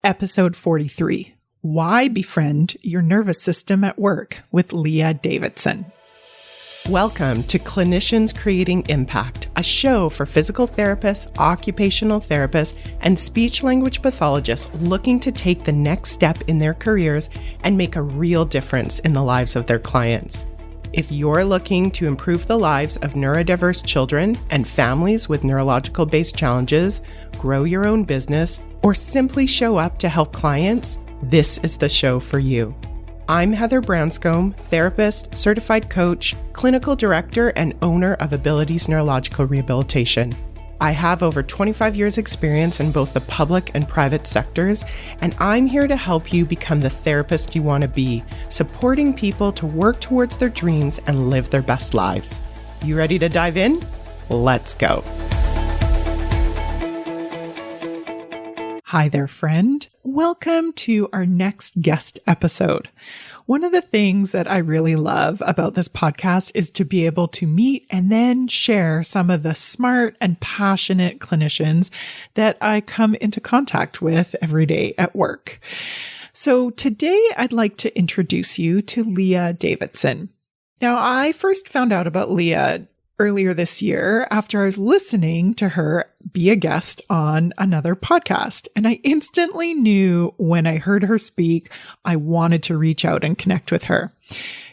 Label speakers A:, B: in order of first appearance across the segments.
A: Episode 43, Why Befriend Your Nervous System at Work with Leah Davidson. Welcome to Clinicians Creating Impact, a show for physical therapists, occupational therapists, and speech-language pathologists looking to take the next step in their careers and make a real difference in the lives of their clients. If you're looking to improve the lives of neurodiverse children and families with neurological-based challenges, grow your own business, or simply show up to help clients, this is the show for you. I'm Heather Branscombe, therapist, certified coach, clinical director, and owner of Abilities Neurological Rehabilitation. I have over 25 years experience in both the public and private sectors, and I'm here to help you become the therapist you want to be, supporting people to work towards their dreams and live their best lives. You ready to dive in? Let's go. Hi there, friend. Welcome to our next guest episode. One of the things that I really love about this podcast is to be able to meet and then share some of the smart and passionate clinicians that I come into contact with every day at work. So today I'd like to introduce you to Leah Davidson. Now, I first found out about Leah earlier this year after I was listening to her be a guest on another podcast. And I instantly knew when I heard her speak, I wanted to reach out and connect with her.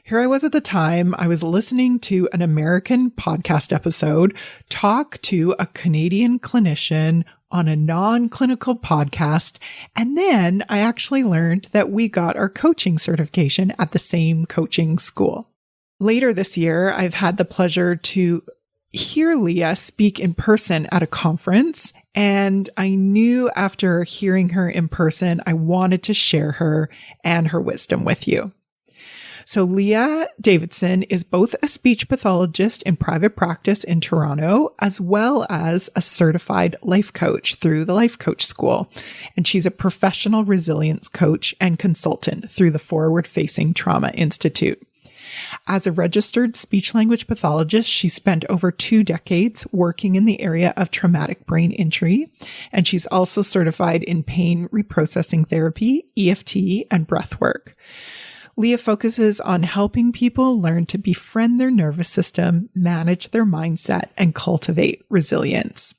A: Here I was at the time, I was listening to an American podcast episode talk to a Canadian clinician on a non-clinical podcast. And then I actually learned that we got our coaching certification at the same coaching school. Later this year, I've had the pleasure to hear Leah speak in person at a conference, and I knew after hearing her in person, I wanted to share her and her wisdom with you. So Leah Davidson is both a speech pathologist in private practice in Toronto, as well as a certified life coach through the Life Coach School. And she's a professional resilience coach and consultant through the Forward Facing Trauma Institute. As a registered speech-language pathologist, she spent over 2 decades working in the area of traumatic brain injury, and she's also certified in pain reprocessing therapy, EFT, and breathwork. Leah focuses on helping people learn to befriend their nervous system, manage their mindset, and cultivate resilience.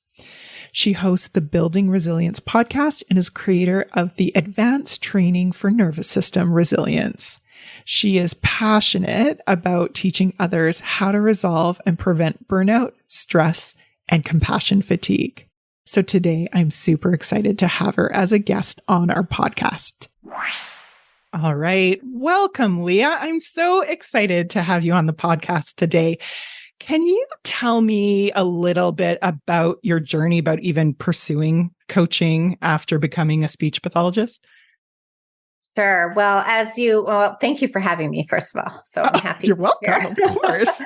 A: She hosts the Building Resilience podcast and is creator of the Advanced Training for Nervous System Resilience. She is passionate about teaching others how to resolve and prevent burnout, stress, and compassion fatigue. So today I'm super excited to have her as a guest on our podcast. All right. Welcome, Leah. I'm so excited to have you on the podcast today. Can you tell me a little bit about your journey, about even pursuing coaching after becoming a speech pathologist?
B: Sure. Well, thank you for having me, first of all. So I'm happy.
A: You're welcome, of course.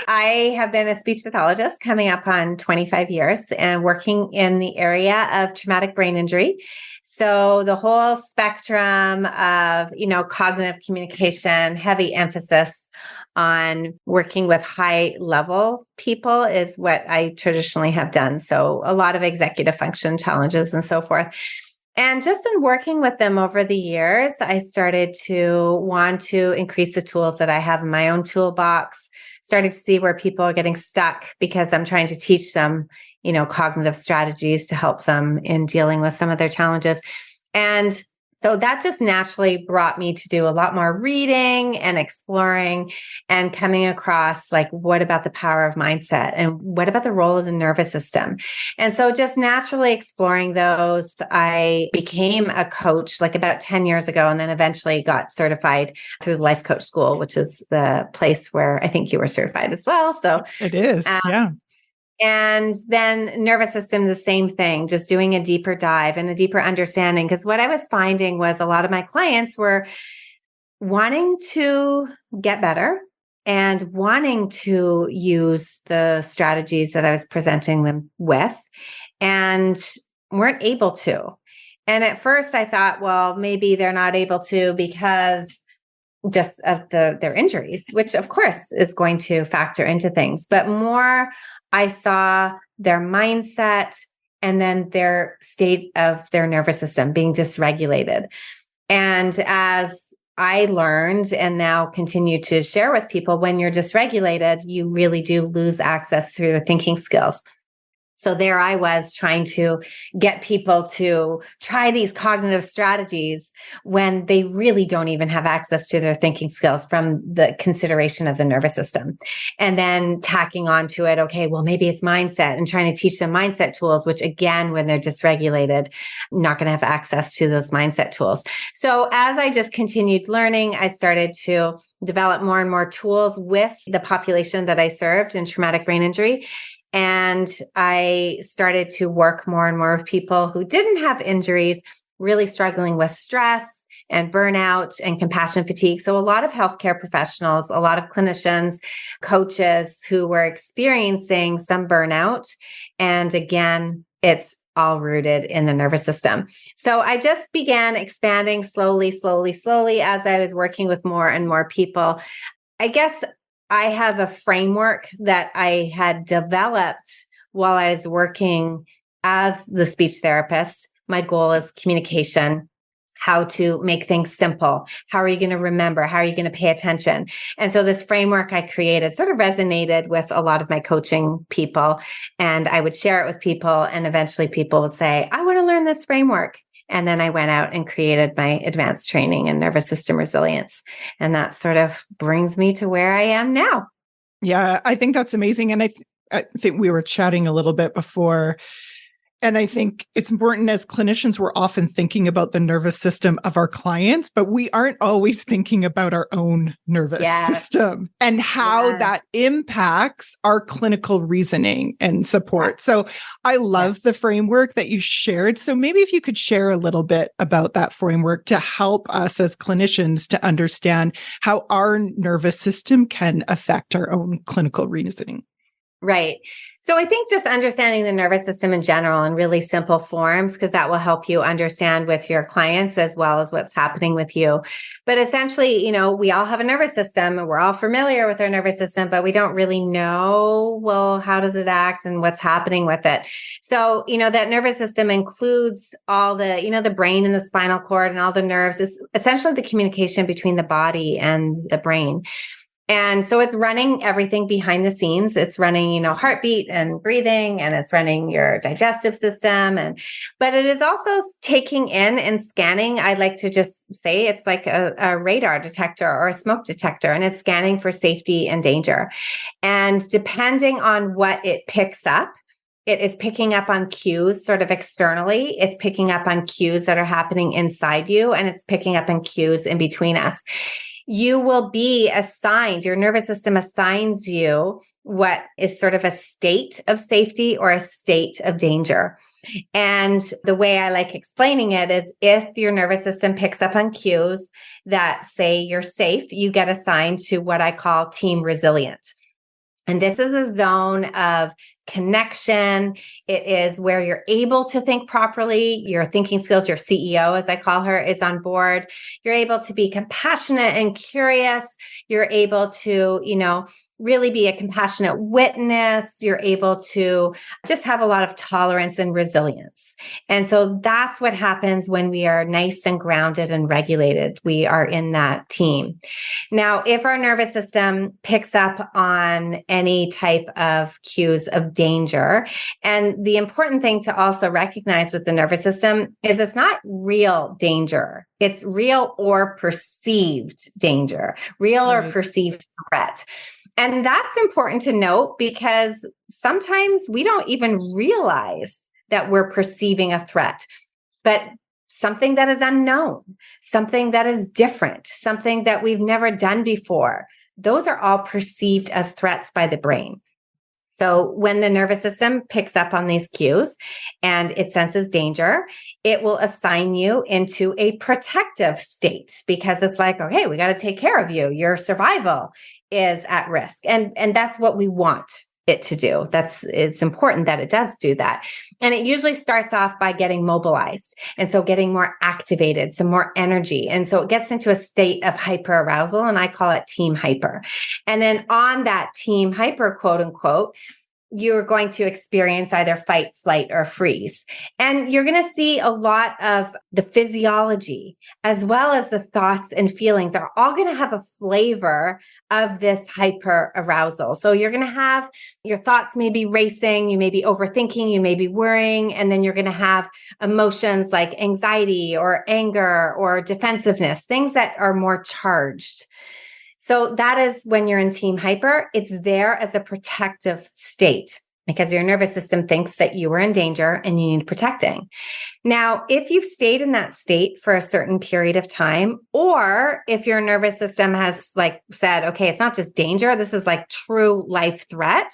B: I have been a speech pathologist coming up on 25 years and working in the area of traumatic brain injury. So the whole spectrum of, cognitive communication, heavy emphasis on working with high level people is what I traditionally have done. So a lot of executive function challenges and so forth. And just in working with them over the years, I started to want to increase the tools that I have in my own toolbox, starting to see where people are getting stuck because I'm trying to teach them, cognitive strategies to help them in dealing with some of their challenges. And so that just naturally brought me to do a lot more reading and exploring and coming across what about the power of mindset and what about the role of the nervous system? And so just naturally exploring those, I became a coach about 10 years ago, and then eventually got certified through the Life Coach School, which is the place where I think you were certified as well. So
A: it is. Yeah.
B: And then nervous system, the same thing, just doing a deeper dive and a deeper understanding. Because what I was finding was a lot of my clients were wanting to get better and wanting to use the strategies that I was presenting them with and weren't able to. And at first I thought, well, maybe they're not able to because just of their injuries, which of course is going to factor into things, but more I saw their mindset and then their state of their nervous system being dysregulated. And as I learned and now continue to share with people, when you're dysregulated, you really do lose access to your thinking skills. So there I was trying to get people to try these cognitive strategies when they really don't even have access to their thinking skills from the consideration of the nervous system. And then tacking onto it, okay, well, maybe it's mindset, and trying to teach them mindset tools, which again, when they're dysregulated, not going to have access to those mindset tools. So as I just continued learning, I started to develop more and more tools with the population that I served in traumatic brain injury. And I started to work more and more with people who didn't have injuries, really struggling with stress and burnout and compassion fatigue. So a lot of healthcare professionals, a lot of clinicians, coaches who were experiencing some burnout. And again, it's all rooted in the nervous system. So I just began expanding slowly as I was working with more and more people. I guess I have a framework that I had developed while I was working as the speech therapist. My goal is communication, how to make things simple. How are you going to remember? How are you going to pay attention? And so this framework I created sort of resonated with a lot of my coaching people, and I would share it with people, and eventually people would say, I want to learn this framework. And then I went out and created my advanced training in nervous system resilience. And that sort of brings me to where I am now.
A: Yeah, I think that's amazing. And I think we were chatting a little bit before. And I think it's important as clinicians, we're often thinking about the nervous system of our clients, but we aren't always thinking about our own nervous system and how that impacts our clinical reasoning and support. So I love the framework that you shared. So maybe if you could share a little bit about that framework to help us as clinicians to understand how our nervous system can affect our own clinical reasoning.
B: Right. So I think just understanding the nervous system in general in really simple forms, because that will help you understand with your clients as well as what's happening with you. But essentially, we all have a nervous system and we're all familiar with our nervous system, but we don't really know, well, how does it act and what's happening with it? So, that nervous system includes all the, the brain and the spinal cord and all the nerves. It's essentially the communication between the body and the brain. And so it's running everything behind the scenes. It's running, heartbeat and breathing, and it's running your digestive system. But it is also taking in and scanning. I'd like to just say it's like a radar detector or a smoke detector, and it's scanning for safety and danger. And depending on what it picks up, it is picking up on cues sort of externally. It's picking up on cues that are happening inside you, and it's picking up on cues in between us. You will be assigned, your nervous system assigns you what is sort of a state of safety or a state of danger. And the way I like explaining it is if your nervous system picks up on cues that say you're safe, you get assigned to what I call team resilient. And this is a zone of connection. It is where you're able to think properly. Your thinking skills, your CEO, as I call her, is on board. You're able to be compassionate and curious. You're able to, really be a compassionate witness. You're able to just have a lot of tolerance and resilience. And so that's what happens when we are nice and grounded and regulated. We are in that team. Now, if our nervous system picks up on any type of cues of danger, and the important thing to also recognize with the nervous system is it's not real danger. It's real or perceived danger, real or perceived threat. And that's important to note because sometimes we don't even realize that we're perceiving a threat, but something that is unknown, something that is different, something that we've never done before. Those are all perceived as threats by the brain. So when the nervous system picks up on these cues and it senses danger, it will assign you into a protective state because it's like, okay, we got to take care of you. Your survival is at risk. And that's what we want it to do. It's important that it does do that. And it usually starts off by getting mobilized. And so getting more activated, some more energy. And so it gets into a state of hyperarousal, and I call it team hyper. And then on that team hyper, quote unquote, you're going to experience either fight, flight, or freeze. And you're going to see a lot of the physiology as well as the thoughts and feelings are all going to have a flavor of this hyper arousal. So you're going to have your thoughts may be racing, you may be overthinking, you may be worrying, and then you're going to have emotions like anxiety or anger or defensiveness, things that are more charged. So that is when you're in team hyper, it's there as a protective state because your nervous system thinks that you are in danger and you need protecting. Now, if you've stayed in that state for a certain period of time, or if your nervous system has like said, okay, it's not just danger, this is like true life threat,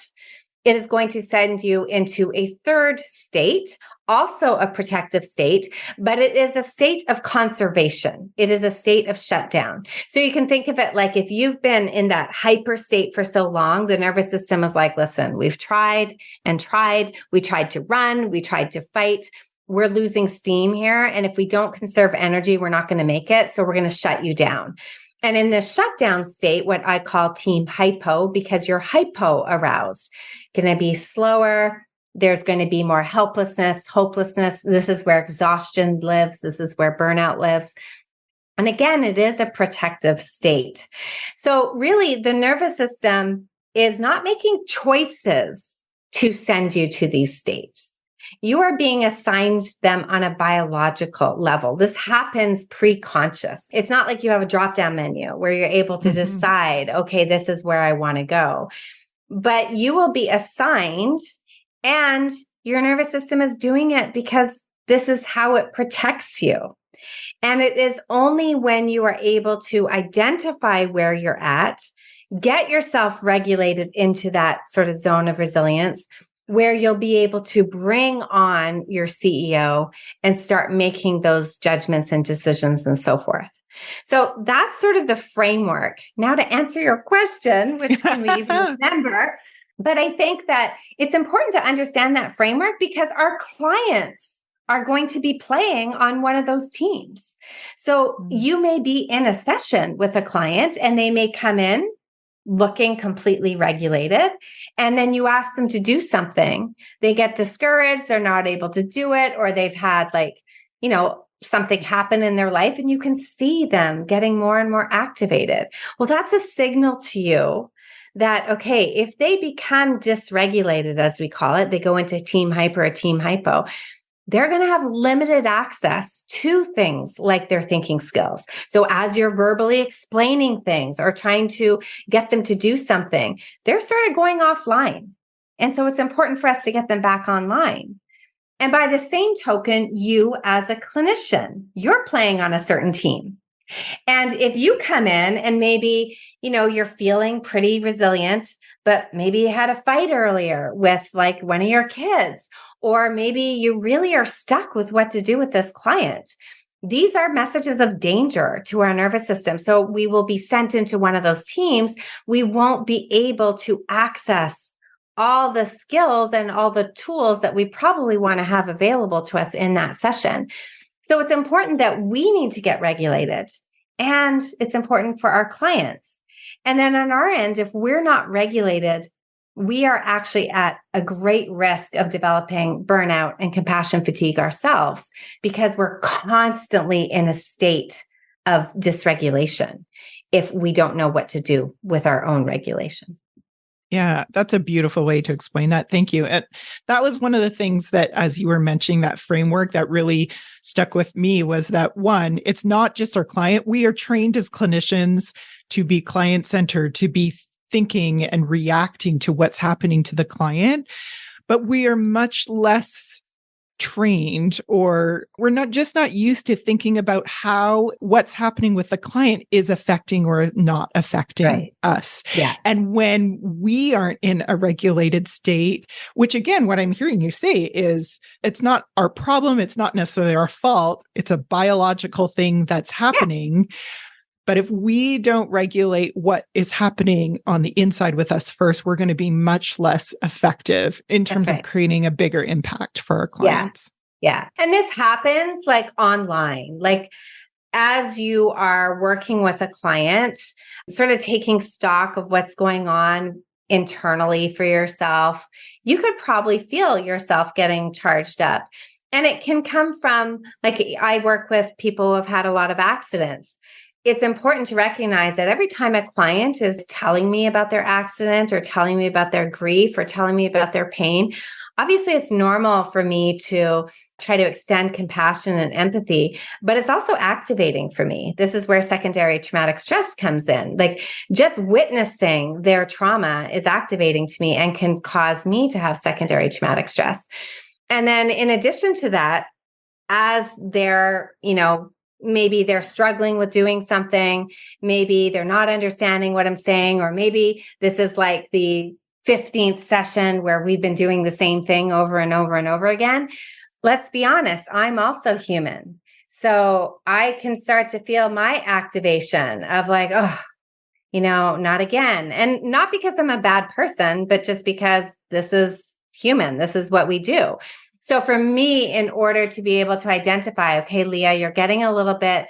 B: it is going to send you into a third state, also a protective state, but it is a state of conservation. It is a state of shutdown. So you can think of it like if you've been in that hyper state for so long, the nervous system is like, listen, we've tried and tried. We tried to run. We tried to fight. We're losing steam here. And if we don't conserve energy, we're not going to make it. So we're going to shut you down. And in this shutdown state, what I call team hypo, because you're hypo aroused, going to be slower. There's going to be more helplessness, hopelessness. This is where exhaustion lives. This is where burnout lives. And again, it is a protective state. So really, the nervous system is not making choices to send you to these states. You are being assigned them on a biological level. This happens pre-conscious. It's not like you have a drop-down menu where you're able to decide, okay, this is where I want to go. But you will be assigned, and your nervous system is doing it because this is how it protects you. And it is only when you are able to identify where you're at, get yourself regulated into that sort of zone of resilience, where you'll be able to bring on your CEO and start making those judgments and decisions and so forth. So that's sort of the framework. Now to answer your question, which can we even remember? But I think that it's important to understand that framework because our clients are going to be playing on one of those teams. So you may be in a session with a client and they may come in looking completely regulated. And then you ask them to do something. They get discouraged. They're not able to do it, or they've had something happen in their life and you can see them getting more and more activated. Well, that's a signal to you that, okay, if they become dysregulated, as we call it, they go into team hyper or team hypo, they're going to have limited access to things like their thinking skills. So as you're verbally explaining things or trying to get them to do something, they're sort of going offline. And so it's important for us to get them back online. And by the same token, you as a clinician, you're playing on a certain team. And if you come in and maybe, you're feeling pretty resilient, but maybe you had a fight earlier with like one of your kids, or maybe you really are stuck with what to do with this client. These are messages of danger to our nervous system. So we will be sent into one of those teams. We won't be able to access all the skills and all the tools that we probably want to have available to us in that session. So it's important that we need to get regulated, and it's important for our clients. And then on our end, if we're not regulated, we are actually at a great risk of developing burnout and compassion fatigue ourselves because we're constantly in a state of dysregulation if we don't know what to do with our own regulation.
A: Yeah, that's a beautiful way to explain that. Thank you. And that was one of the things that, as you were mentioning that framework, that really stuck with me was that one, it's not just our client. We are trained as clinicians to be client-centered, to be thinking and reacting to what's happening to the client, but we are much less trained, or we're not used to thinking about how what's happening with the client is affecting or not affecting us.
B: Yeah.
A: And when we aren't in a regulated state, which again, what I'm hearing you say is it's not our problem. It's not necessarily our fault. It's a biological thing that's happening. Yeah. But if we don't regulate what is happening on the inside with us first, we're going to be much less effective in terms of creating a bigger impact for our clients.
B: Yeah. And this happens like online, like as you are working with a client, sort of taking stock of what's going on internally for yourself, you could probably feel yourself getting charged up. And it can come from, like, I work with people who have had a lot of accidents. It's important to recognize that every time a client is telling me about their accident or telling me about their grief or telling me about their pain, obviously it's normal for me to try to extend compassion and empathy, but it's also activating for me. This is where secondary traumatic stress comes in. Like, just witnessing their trauma is activating to me and can cause me to have secondary traumatic stress. And then in addition to that, as they're, maybe they're struggling with doing something, maybe they're not understanding what I'm saying, or maybe this is like the 15th session where we've been doing the same thing over and over and over again. Let's be honest, I'm also human. So I can start to feel my activation of like, not again. And not because I'm a bad person, but just because this is human. This is what we do. So for me, in order to be able to identify, okay, Leah, you're getting a little bit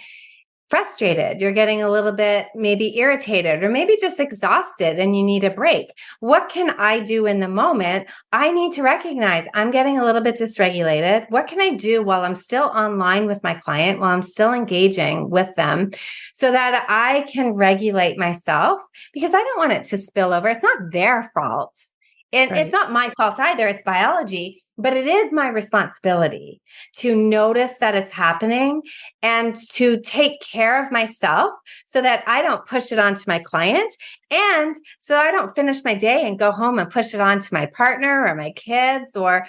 B: frustrated, you're getting a little bit maybe irritated, or maybe just exhausted and you need a break. What can I do in the moment? I need to recognize I'm getting a little bit dysregulated. What can I do while I'm still online with my client, while I'm still engaging with them, so that I can regulate myself? Because I don't want it to spill over. It's not their fault. And
A: Right.
B: It's not my fault either. It's biology, but it is my responsibility to notice that it's happening and to take care of myself so that I don't push it onto my client, and so I don't finish my day and go home and push it onto my partner or my kids, or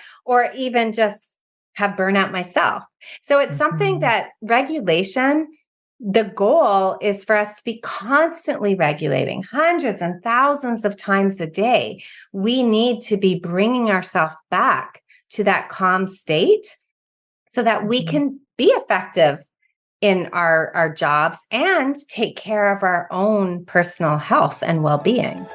B: even just have burnout myself. So it's something that regulation, the goal is for us to be constantly regulating hundreds and thousands of times a day. We need to be bringing ourselves back to that calm state so that we can be effective in our jobs and take care of our own personal health and well-being.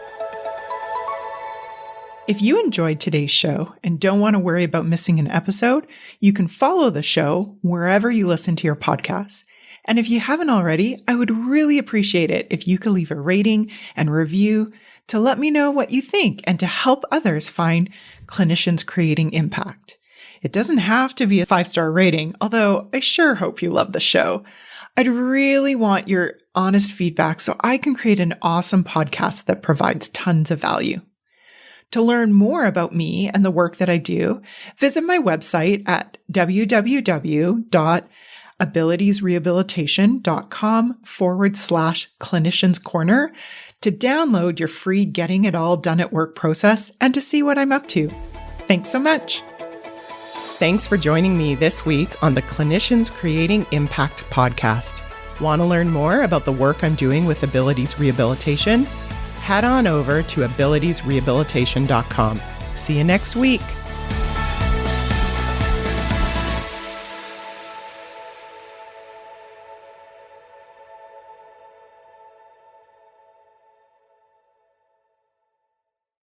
A: If you enjoyed today's show and don't want to worry about missing an episode, you can follow the show wherever you listen to your podcasts. And if you haven't already, I would really appreciate it if you could leave a rating and review to let me know what you think and to help others find clinicians creating impact. It doesn't have to be a 5-star rating, although I sure hope you love the show. I'd really want your honest feedback so I can create an awesome podcast that provides tons of value. To learn more about me and the work that I do, visit my website at www.abilitiesrehabilitation.com/clinicians corner to download your free Getting It All Done at Work process and to see what I'm up to. Thanks so much. Thanks for joining me this week on the Clinicians Creating Impact podcast. Want to learn more about the work I'm doing with Abilities Rehabilitation? Head on over to abilitiesrehabilitation.com. See you next week.